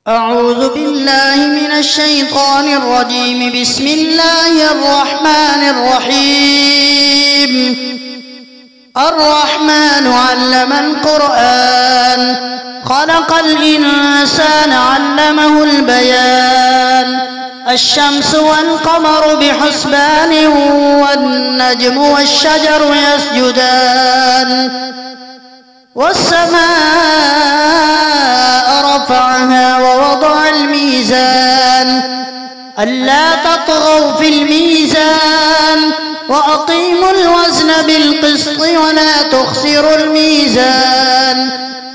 أعوذ بالله من الشيطان الرجيم. بسم الله الرحمن الرحيم. الرحمن علم القرآن، خلق الإنسان علمه البيان. الشمس والقمر بحسبان، والنجم والشجر يسجدان. والسماء رفعها ووضع الميزان، ألا تطغوا في الميزان، وأقيموا الوزن بالقسط ولا تخسروا الميزان.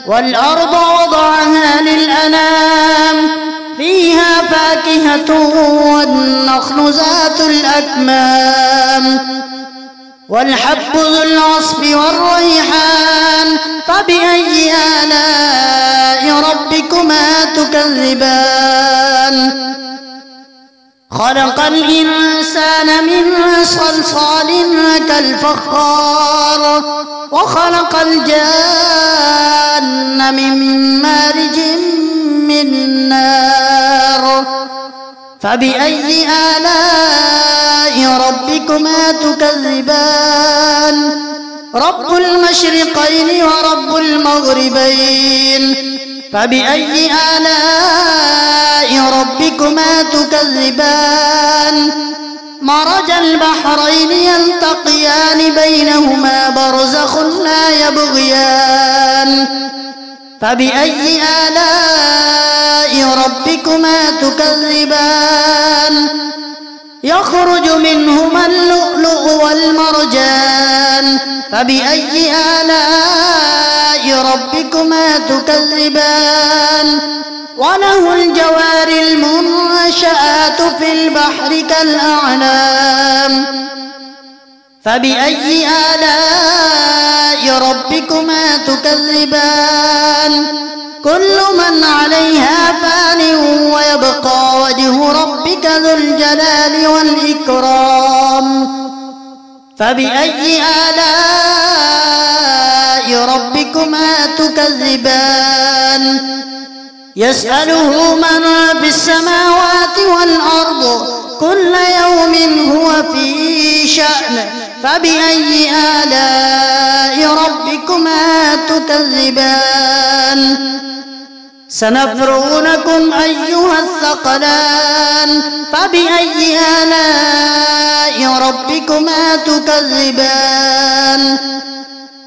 والأرض وضعها للأنام، فيها فاكهة والنخل ذات الأكمام، والحب ذو العصف والريحان. فبأي آلاء ربكما تكذبان؟ خلق الإنسان من صلصال كالفخار، وخلق الجان من مارج من نار. فبأي آلاء ربكما تكذبان؟ رب المشرقين ورب المغربين. فبأي آلاء ربكما تكذبان؟ مرج البحرين يلتقيان، بينهما برزخ لا يبغيان. فبأي آلاء ربكما تكذبان؟ يخرج منهما اللؤلؤ والمرجان. فبأي آلاء ربكما تكذبان؟ وله الجوار المنشآت في البحر كالأعلام. فبأي آلاء ربكما تكذبان؟ كل من عليها فان، ويبقى وجه ربك ذو الجلال والإكرام. فبأي آلاء ربكما تكذبان؟ يسأله من في السماوات والأرض، كل يوم هو في شأن. فبأي آلاء ربكما تكذبان؟ سنفرغ لكم أيها الثقلان. فبأي آلاء ربكما تكذبان؟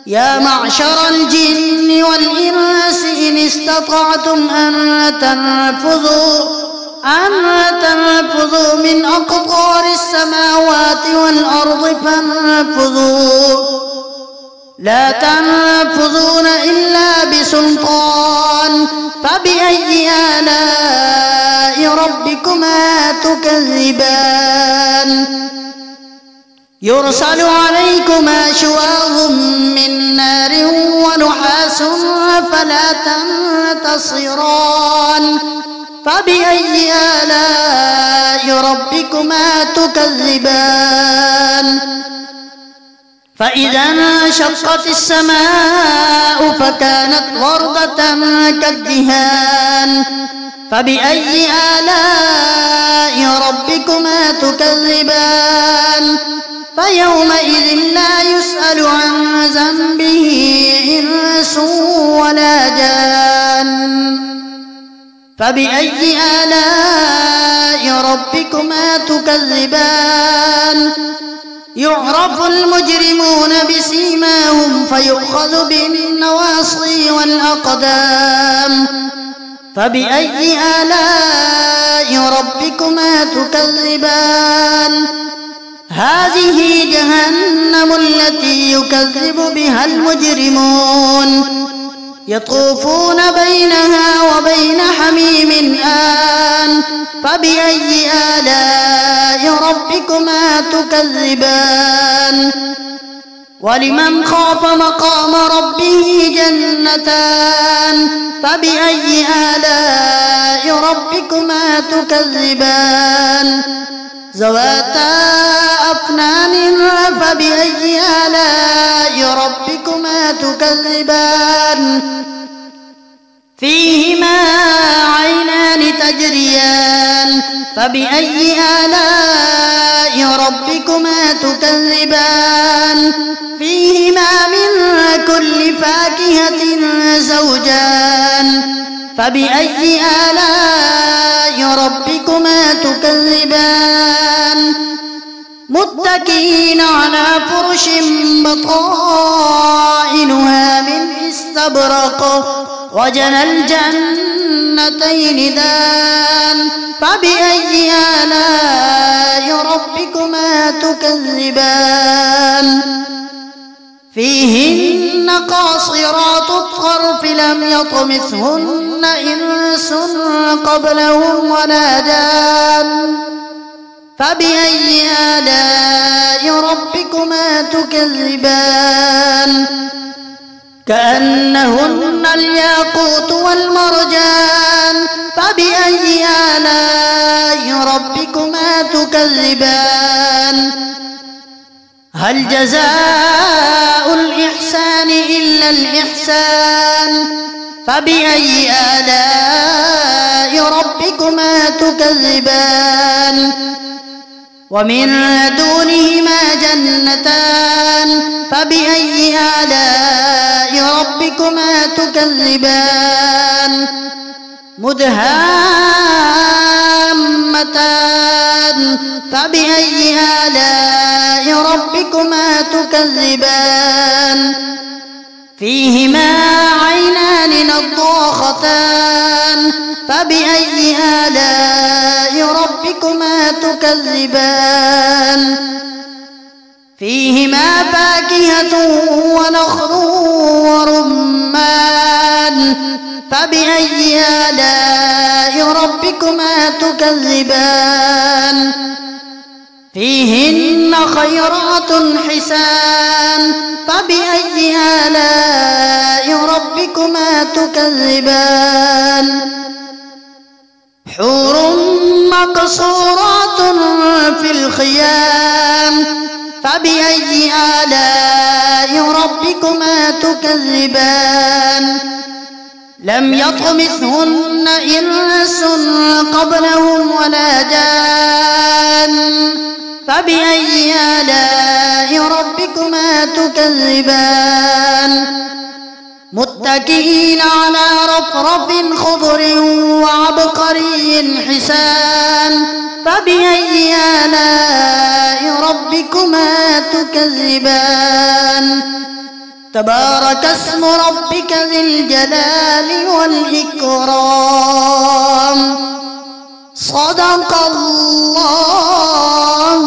يا معشر الجن والإنس إن استطعتم أن تنفذوا من أقطار السماوات والأرض فانفذوا، لا تنفذون إلا بسلطان. فبأي آلاء ربكما تكذبان؟ يرسل عليكما شواظ من نار ونحاس فلا تنتصران. فبأي آلاء ربكما تكذبان؟ فإذا انشقت السماء فكانت وردة كالدهان. فبأي آلاء ربكما تكذبان؟ فيومئذ لا يسأل عن ذنبه إنس ولا جان. فبأي آلاء ربكما تكذبان؟ يعرف المجرمون بسيماهم، فيؤخذ بالنواصي والأقدام. فبأي آلاء ربكما تكذبان؟ هذه جهنم التي يكذب بها المجرمون، يطوفون بينها وبين حميم آن. فبأي آلاء ربكما تكذبان؟ ولمن خاف مقام ربه جنتان. فبأي آلاء ربكما تكذبان؟ ذواتا أفنان. فبأي آلاء ربكما تكذبان؟ فيهما عينان تجريان فبأي آلاء ربكما تكذبان فيهما من كل فاكهة زوجان فبأي آلاء ربكما تكذبان متكئين على فرش بطائنها من استبرق وجنى الجنتين دان فبأي آلاء ربكما تكذبان فيهن قاصرات الطرف لم يطمثهن إنس قبلهم ولا جان فبأي آلاء ربكما تكذبان كأنهن الياقوت والمرجان فبأي آلاء ربكما تكذبان هل جزاء الإحسان إلا الإحسان فبأي آلاء ربكما تكذبان ومن دونهما جنتان فبأي آلاء ربكما تكذبان مدهامتان فبأي آلاء ربكما تكذبان فيهما عينان نضاختان فبأي آلاء ربكما تكذبان فيهما فاكهة ونخل ورمان فبأي آلاء ربكما تكذبان فيهن خيرات حسان فبأي آلاء ربكما تكذبان حور مقصورات في الخيام فبأي آلاء ربكما تكذبان لم يطمثهن إنس قبلهم ولا جان فبأي آلاء ربكما تكذبان متكئين على رفرف خضر وعبقري حسان فبأي آلاء ربكما تكذبان تبارك اسم ربك ذي الجلال والإكرام صدق الله